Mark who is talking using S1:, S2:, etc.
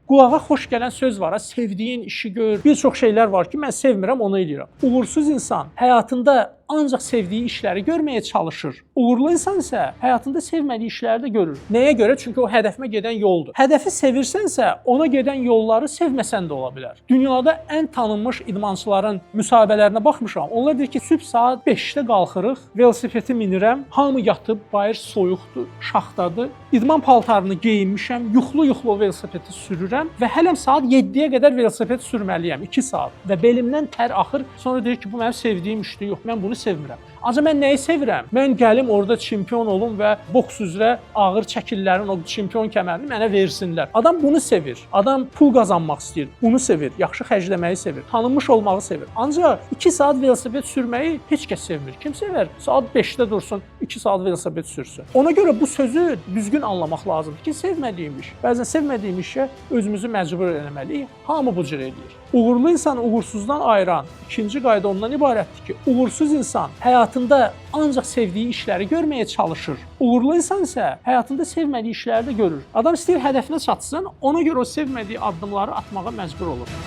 S1: Qulağa xoş gələn söz var, sevdiyin işi gör. Bir çox şeylər var ki, mən sevmirəm, onu edirəm. Uğursuz insan həyatında ancaq sevdiyi işləri görməyə çalışır. Uğurlu insan isə həyatında sevmədiyi işləri də görür. Nəyə görə? Çünki o hədəfə gedən yoldur. Hədəfi sevirsənsə, ona gedən yolları sevməsən də ola bilər. Dünyada ən tanınmış idmançıların müsahibələrinə baxmışam. Onlar deyir ki, sübh saat 5-də qalxırıq, velosipedi minirəm, hamı yatıb, bayır soyuqdur, şaxtadır. İdman paltarını geyinmişəm, yuxulu-yuxulu velosipedi sürürəm və hələm saat 7-yə qədər velosiped sürməliyəm, 2 saat. Və belimdən tər axır. Sonra deyir ki, bu mənim sevdiyim işdir. Yox, mən bunu sevmirəm. Ancaq mən nəyi sevirəm? Mən gəlim orada çempion olum və boks üzrə ağır çəkillərin o çempion kəmərini mənə versinlər. Adam bunu sevir. Adam pul qazanmaq istəyir. Bunu sevir. Yaxşı xərcləməyi sevir. Tanınmış olmağı sevir. Ancaq 2 saat velosiped sürməyi heç kəs sevmir. Kim sevər? Saat 5-də dursun, 2 saat velosiped sürsün. Ona görə bu sözü düzgün anlamaq lazımdır ki, sevmədiyim iş. Bəzən sevmədiyim işə özümüzü məcbur eləməliyik. Hamı bu cür edir. Uğurlu insanı uğursuzdan ayıran ikinci qayda ondan ibarətdir ki, uğursuz insan həyatında ancaq sevdiyi işləri görməyə çalışır. Uğurlu insan isə həyatında sevmədiyi işləri də görür. Adam istəyir hədəfinə çatsın, ona görə o sevmədiyi addımları atmağa məcbur olur.